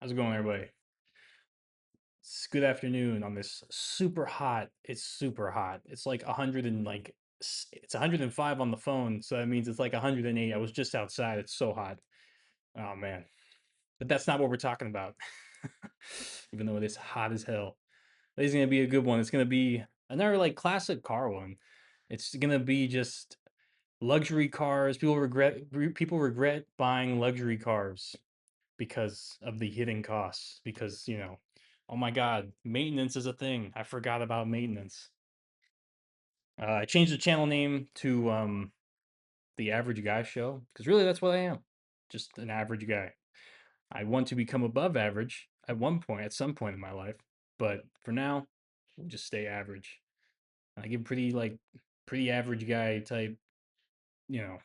How's it going, everybody? It's good afternoon on this super hot. It's super hot. It's like 100 and like it's 105 on the phone, so that means it's like 108. I was just outside. It's so hot. Oh man. But that's not what we're talking about. Even though it is hot as hell. Today's gonna be a good one. It's gonna be another like classic car one. It's gonna be just luxury cars. People regret buying luxury cars because of the hidden costs. Because, oh my God, maintenance is a thing. I forgot about maintenance. I changed the channel name to The Average Guy Show because really that's what I am, just an average guy. I want to become above average at some point in my life, but for now, we'll just stay average. I give pretty average guy type, you know,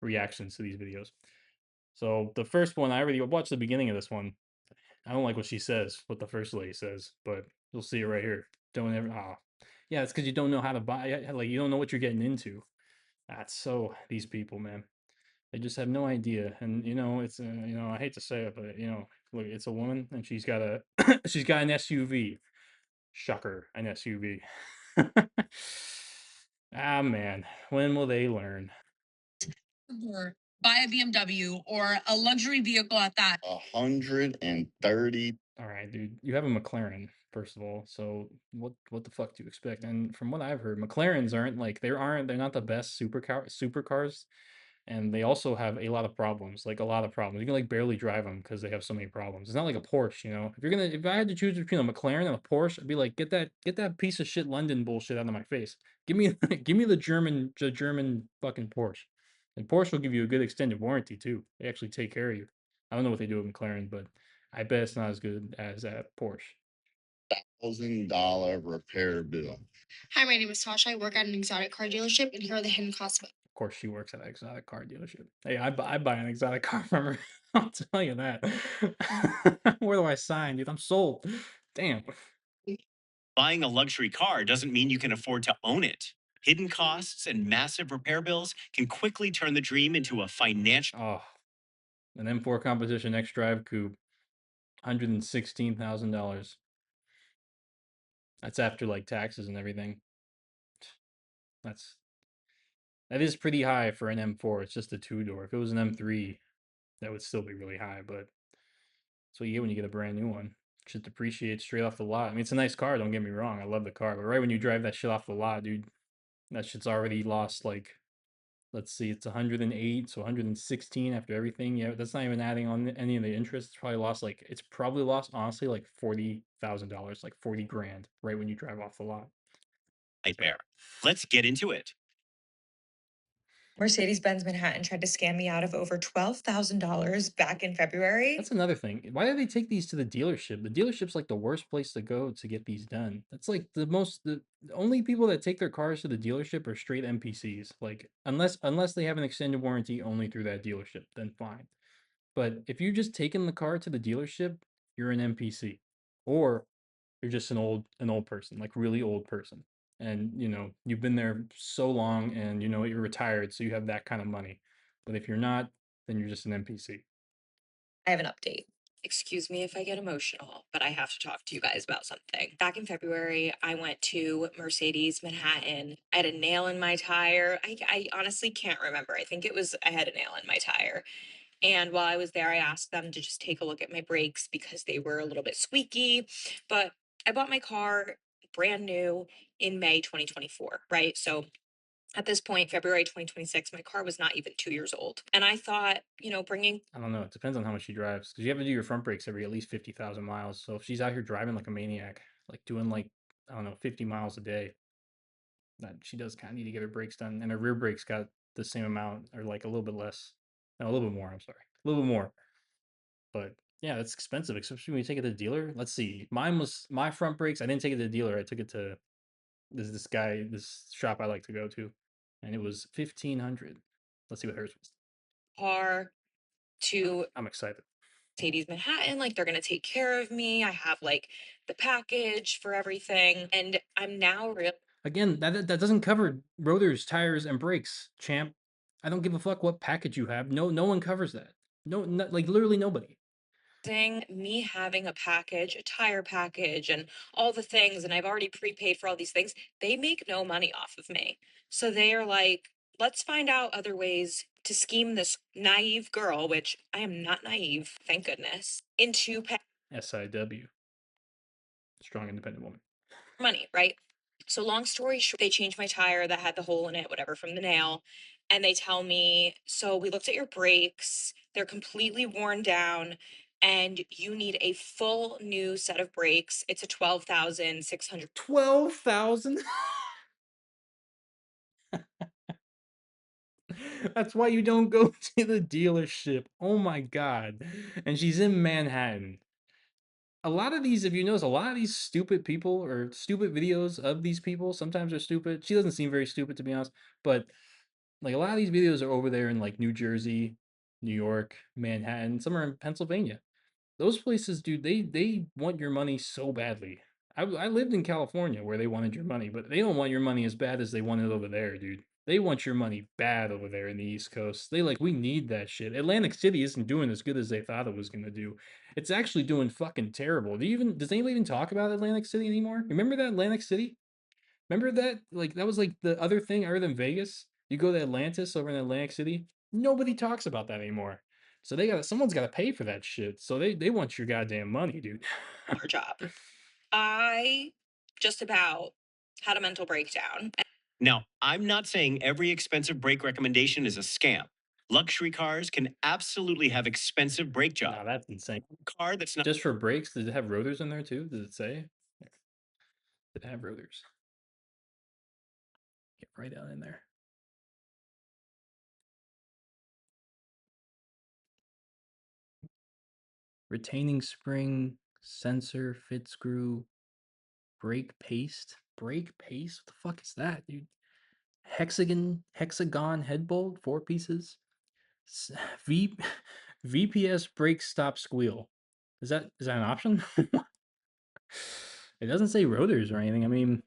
reactions to these videos. So the first one, I already watched the beginning of this one. I don't like what she says, what the first lady says, but you'll see it right here. Don't ever. Ah, yeah, it's because you don't know how to buy. Like you don't know what you're getting into. That's so these people, man. They just have no idea. And it's I hate to say it, but look, it's a woman, and she's got a she's got an SUV. Shocker, an SUV. Ah, man, when will they learn? Or buy a BMW or a luxury vehicle at that. 130. All right, dude. You have a McLaren, first of all. So what the fuck do you expect? And from what I've heard, McLarens they're not the best supercars, and they also have a lot of problems, like a lot of problems. You can like barely drive them because they have so many problems. It's not like a Porsche, you know. If I had to choose between a McLaren and a Porsche, I'd be like, get that piece of shit London bullshit out of my face. Give me give me the German fucking Porsche. And Porsche will give you a good extended warranty too. They actually take care of you. I don't know what they do with McLaren, but I bet it's not as good as at Porsche. $1,000 repair bill. Hi, my name is Tasha. I work at an exotic car dealership, and here are the hidden costs. Of course, she works at an exotic car dealership. Hey, I buy an exotic car from her. I'll tell you that. Where do I sign, dude? I'm sold. Damn. Buying a luxury car doesn't mean you can afford to own it. Hidden costs and massive repair bills can quickly turn the dream into a financial. Oh, an M4 Competition X Drive Coupe, $116,000. That's after like taxes and everything. That's that is pretty high for an M4. It's just a two door. If it was an M3, that would still be really high. But that's what you get when you get a brand new one. It just depreciates straight off the lot. I mean, it's a nice car. Don't get me wrong. I love the car, but right when you drive that shit off the lot, dude, that shit's already lost like, let's see, it's 108, so 116 after everything. Yeah, that's not even adding on any of the interest. It's probably lost honestly like $40,000, like 40 grand, right when you drive off the lot. Nightmare. Let's get into it. Mercedes Benz Manhattan tried to scam me out of over $12,000 back in February. That's another thing. Why do they take these to the dealership? The dealership's like the worst place to go to get these done. That's like the only people that take their cars to the dealership are straight NPCs. Like unless they have an extended warranty only through that dealership, then fine. But if you're just taking the car to the dealership, you're an NPC. Or you're just an old person, like really old person. And you've been there so long and you're retired, so you have that kind of money. But if you're not, then you're just an NPC. I have an update. Excuse me if I get emotional, but I have to talk to you guys about something. Back in February, I went to Mercedes Manhattan. I had a nail in my tire. I honestly can't remember. I think I had a nail in my tire. And while I was there, I asked them to just take a look at my brakes because they were a little bit squeaky. But I bought my car brand new in May 2024, right? So at this point, February 2026, my car was not even 2 years old. And I thought, bringing I don't know. It depends on how much she drives because you have to do your front brakes every at least 50,000 miles. So if she's out here driving like a maniac, like doing like, I don't know, 50 miles a day, that she does kind of need to get her brakes done. And her rear brakes got the same amount or like a little bit less. No, a little bit more. I'm sorry. A little bit more. But yeah, that's expensive, especially when you take it to the dealer. Let's see. My front brakes. I didn't take it to the dealer. I took it to this shop I like to go to, and it was 1,500. Let's see what hers was. car to I'm excited. Mercedes Manhattan, like they're going to take care of me. I have like the package for everything. And I'm now real. Again, that doesn't cover rotors, tires, and brakes, champ. I don't give a fuck what package you have. No one covers that. No, like literally nobody. me having a package, a tire package, and all the things, and I've already prepaid for all these things. They make no money off of me. So they are like, let's find out other ways to scheme this naive girl, which I am not naive, thank goodness, into SIW, strong independent woman. money, right? So long story short, they changed my tire that had the hole in it, whatever, from the nail. And they tell me, so we looked at your brakes, they're completely worn down, and you need a full new set of brakes. It's a 12,600. 12,000. That's why you don't go to the dealership. Oh my god. And she's in Manhattan. A lot of these, if you notice, a lot of these stupid people or stupid videos of these people, sometimes they're stupid. She doesn't seem very stupid, to be honest, but like a lot of these videos are over there in like New Jersey, New York, Manhattan, some are in Pennsylvania. Those places, dude, they want your money so badly. I lived in California where they wanted your money, but they don't want your money as bad as they want it over there, dude. They want your money bad over there in the East Coast. They like, we need that shit. Atlantic City isn't doing as good as they thought it was gonna do. It's actually doing fucking terrible. Does anybody even talk about Atlantic City anymore? Remember that Atlantic City? Remember that? Like that was like the other thing other than Vegas. You go to Atlantis over in Atlantic City. Nobody talks about that anymore. So someone's gotta pay for that shit. So they want your goddamn money, dude. Our job. I just about had a mental breakdown. Now, I'm not saying every expensive brake recommendation is a scam. Luxury cars can absolutely have expensive brake jobs. Nah, that's insane. Car that's not Just for brakes, does it have rotors in there too? Does it say? Did it have rotors? Get right down in there. Retaining spring, sensor, fit screw, brake paste. Brake paste? What the fuck is that, dude? Hexagon head bolt, 4 pieces. S- V VPS brake stop squeal. Is that an option? It doesn't say rotors or anything. I mean,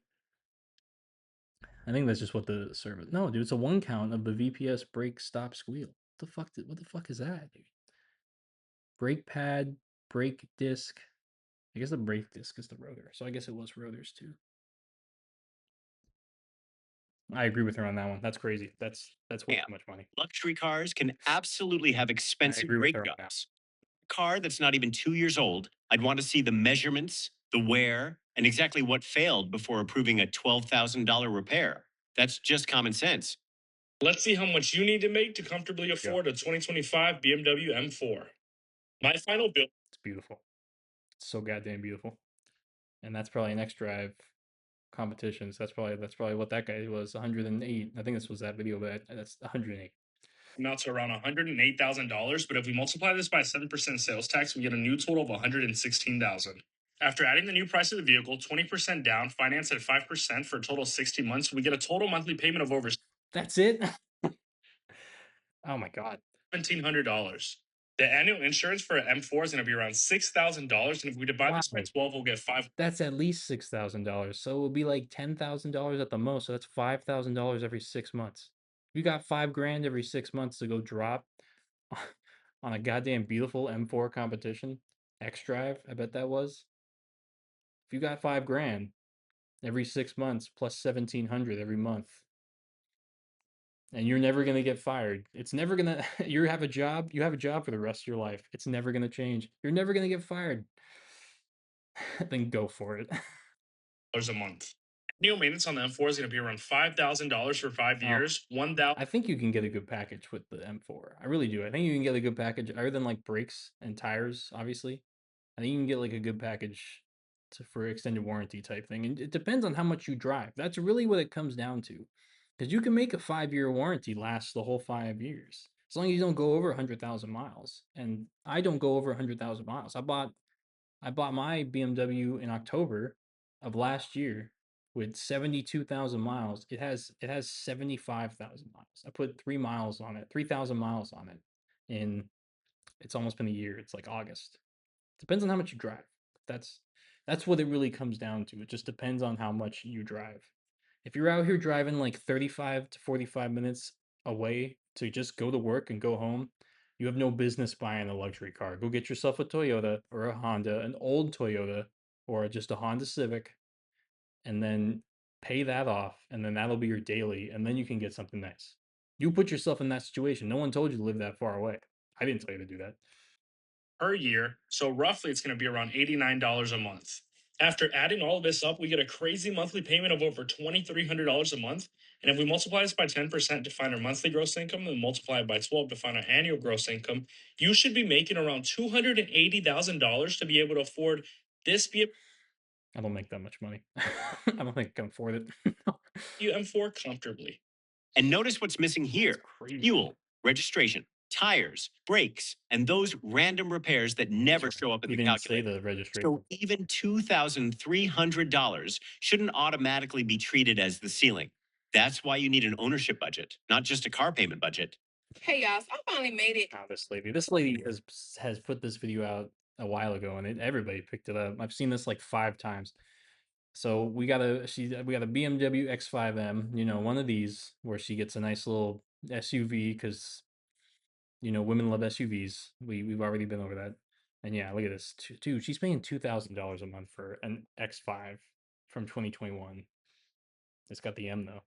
I think that's just what the service. No, dude, it's a 1 count of the VPS brake stop squeal. What the fuck is that, dude? Brake pad, brake disc. I guess the brake disc is the rotor. So I guess it was rotors too. I agree with her on that one. That's crazy. That's way scam. too much money. Luxury cars can absolutely have I expensive agree with brake her on that. jobs. Car that's not even 2 years old, I'd want to see the measurements, the wear, and exactly what failed before approving a $12,000 repair. That's just common sense. Let's see how much you need to make to comfortably afford a 2025 BMW M4. My final bill. It's beautiful. It's so goddamn beautiful. And that's probably an X Drive competition. So that's probably what that guy was. 108. I think this was that video, but that's 108. Amounts to around $108,000, but if we multiply this by 7% sales tax, we get a new total of $116,000. After adding the new price of the vehicle, 20% down, financed at 5% for a total of 60 months, we get a total monthly payment of over That's it. Oh my god. $1,700. The annual insurance for an M4 is going to be around $6,000, and if we divide this by Wow. 12, we'll get $5. That's at least $6,000. So it will be like $10,000 at the most. So that's $5,000 every 6 months. You got 5 grand every 6 months to go drop on a goddamn beautiful M4 competition. X Drive, I bet that was. If you got 5 grand every 6 months plus 1,700 every month, and you're never gonna get fired. It's never gonna. You have a job. You have a job for the rest of your life. It's never gonna change. You're never gonna get fired. Then go for it. A month. Annual maintenance on the M4 is going to be around $5,000 for 5 Oh. years. $1,000. I think you can get a good package with the M4. I really do. I think you can get a good package other than like brakes and tires, obviously. I think you can get like a good package for extended warranty type thing. And it depends on how much you drive. That's really what it comes down to. Because you can make a 5-year warranty last the whole 5 years. As long as you don't go over 100,000 miles. And I don't go over 100,000 miles. I bought my BMW in October of last year with 72,000 miles. It has 75,000 miles. I put 3 miles on it, 3,000 miles on it. It's almost been a year. It's like August. Depends on how much you drive. That's what it really comes down to. It just depends on how much you drive. If you're out here driving like 35 to 45 minutes away to just go to work and go home, You have no business buying a luxury car. Go get yourself a Toyota or a Honda, an old Toyota or just a Honda Civic, and then pay that off, and then that'll be your daily, and then you can get something nice. You put yourself in that situation. No one told you to live that far away. I didn't tell you to do that. per year. So roughly it's going to be around $89 a month. After adding all of this up, we get a crazy monthly payment of over $2,300 a month. And if we multiply this by 10% to find our monthly gross income and multiply it by 12 to find our annual gross income, you should be making around $280,000 to be able to afford this I don't make that much money. I don't think I can afford it. M4 comfortably. And notice what's missing here: crazy. fuel, registration, tires, brakes, and those random repairs that never show up in You the didn't say calculator. the registration. So even $2,300 shouldn't automatically be treated as the ceiling. That's why you need an ownership budget, not just a car payment budget. Hey y'all, so I finally made it. Oh, this lady has put this video out a while ago, and everybody picked it up. I've seen this like 5 times. So we got a BMW X5M, one of these where she gets a nice little SUV because women love SUVs. We've already been over that. And yeah, look at this. Dude, she's paying $2,000 a month for an X5 from 2021. It's got the M though.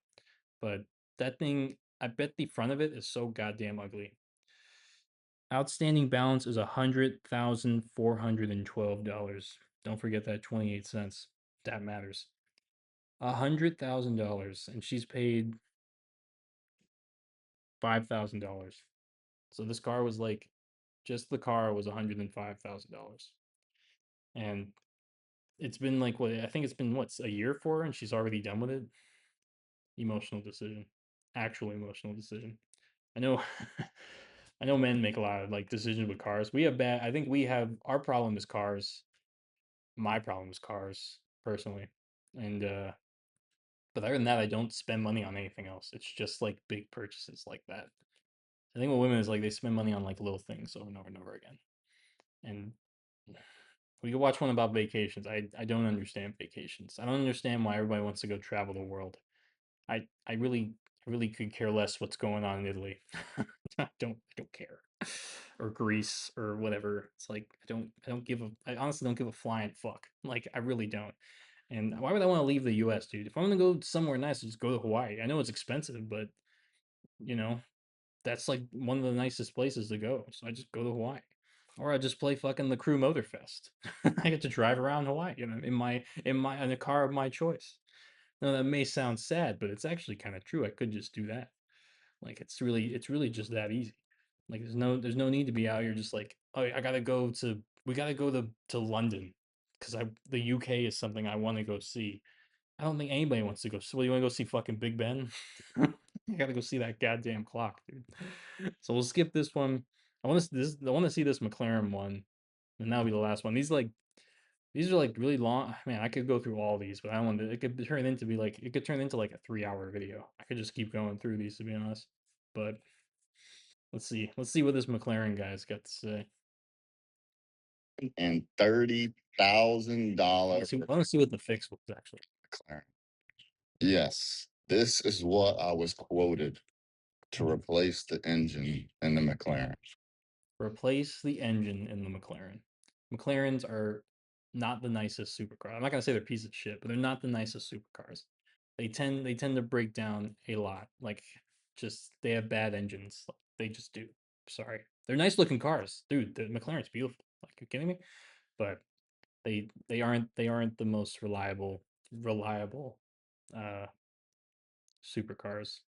But that thing, I bet the front of it is so goddamn ugly. Outstanding balance is $100,412. Don't forget that 28 cents. That matters. $100,000, and she's paid $5,000. So this car was like, just the car was $105,000. And it's been like what I think it's been a year for her, and she's already done with it. Emotional decision. Actual emotional decision. I know I know men make a lot of like decisions with cars. I think our problem is cars. My problem is cars, personally. And but other than that, I don't spend money on anything else. It's just like big purchases like that. I think with women is like they spend money on like little things over and over and over again. And we could watch one about vacations. I don't understand vacations. I don't understand why everybody wants to go travel the world. I really could care less what's going on in Italy. I don't care. Or Greece or whatever. It's like I honestly don't give a flying fuck. Like I really don't. And why would I want to leave the US, dude? If I'm gonna go somewhere nice, just go to Hawaii. I know it's expensive, but you know, that's like one of the nicest places to go. So I just go to Hawaii. Or I just play fucking the Crew Motorfest. I get to drive around Hawaii, in a car of my choice. Now that may sound sad, but it's actually kind of true. I could just do that. Like it's really just that easy. Like there's no need to be out here just like, oh, we gotta go to London because the UK is something I want to go see. I don't think anybody wants to go. So, you want to go see fucking Big Ben? I gotta go see that goddamn clock, dude. So we'll skip this one. I want to see this McLaren one, and that'll be the last one. These are like really long. Man, I could go through all these, but I don't want to. It could turn into like a 3-hour video. I could just keep going through these to be honest. But let's see. Let's see what this McLaren guy's got to say. And $30,000 I want to see what the fix was actually. McLaren. Yes, this is what I was quoted to replace the engine in the McLaren. Replace the engine in the McLaren. McLarens are not the nicest supercar. I'm not gonna say they're piece of shit, but they're not the nicest supercars. They tend to break down a lot. Like just they have bad engines. They just do. Sorry. They're nice looking cars. Dude, the McLaren's beautiful. Like you kidding me? But they aren't the most reliable uh supercars.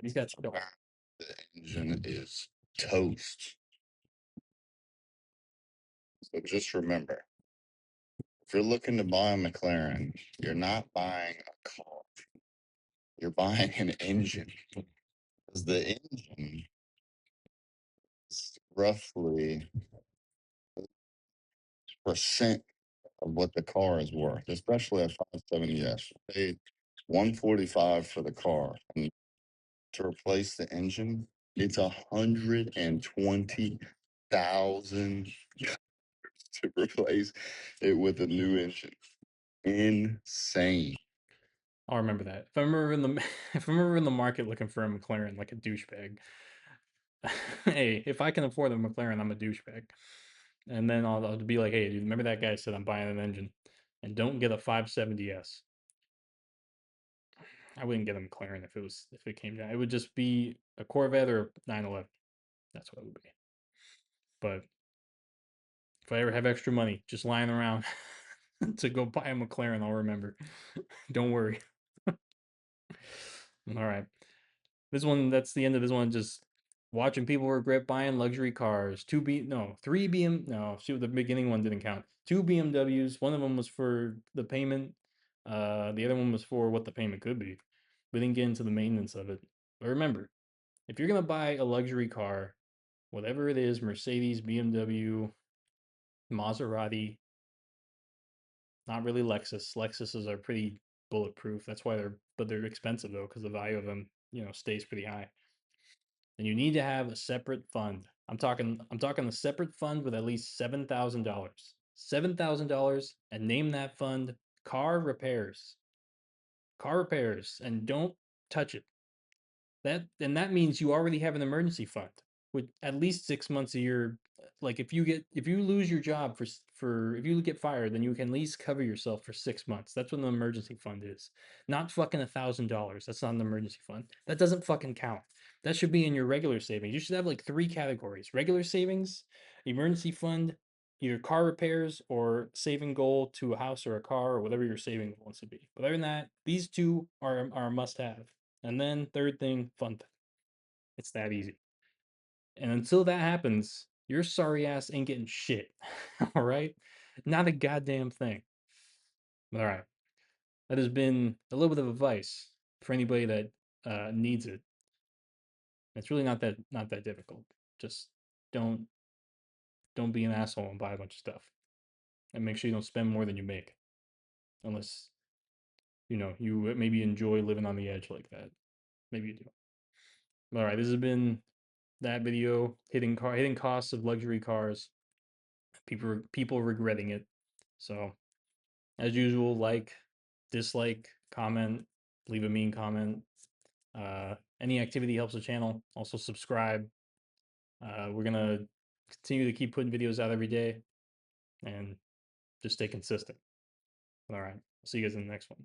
These guys don't. The engine is toast. So just remember, if you're looking to buy a McLaren, you're not buying a car. You're buying an engine. Because the engine is roughly percent of what the car is worth, especially a 570S. You paid $145 for the car. And to replace the engine, it's $120,000 to replace it with a new engine. Insane. I'll remember that. If I'm ever in the if I'm ever in the market looking for a McLaren like a douchebag, hey, if I can afford a McLaren, I'm a douchebag. And then I'll be like, hey, dude, remember that guy said I'm buying an engine, and don't get a 570S. I wouldn't get a McLaren if it came down. It would just be a Corvette or a 911. That's what it would be. But if I ever have extra money just lying around to go buy a McLaren, I'll remember. Don't worry. All right. That's the end of this one. Just watching people regret buying luxury cars. 3 no, shoot, the beginning one didn't count. 2 BMWs. One of them was for the payment. The other one was for what the payment could be. We didn't get into the maintenance of it. But remember, if you're gonna buy a luxury car, whatever it is, Mercedes, BMW, Maserati, not really Lexus. Lexuses are pretty bulletproof. That's why they're expensive though, because the value of them, stays pretty high. And you need to have a separate fund. I'm talking a separate fund with at least $7,000. $7,000 and name that fund car repairs. Car repairs and don't touch it. That means you already have an emergency fund with at least 6 months a year. Like if you lose your job if you get fired, then you can at least cover yourself for 6 months. That's what an emergency fund is. Not fucking $1,000. That's not an emergency fund. That doesn't fucking count. That should be in your regular savings. You should have like 3 categories: regular savings, emergency fund, either car repairs or saving goal to a house or a car or whatever your saving goal wants to be. But other than that, these two are a must have. And then third thing, fun thing. It's that easy. And until that happens, your sorry ass ain't getting shit. All right? Not a goddamn thing. All right. That has been a little bit of advice for anybody that needs it. It's really not that difficult. Just don't be an asshole and buy a bunch of stuff. And make sure you don't spend more than you make. Unless you maybe enjoy living on the edge like that. Maybe you do. All right, this has been that video hitting costs of luxury cars. People regretting it. So, as usual, like, dislike, comment, leave a mean comment. Any activity helps the channel. Also subscribe. We're gonna continue to keep putting videos out every day and just stay consistent. All right. See you guys in the next one.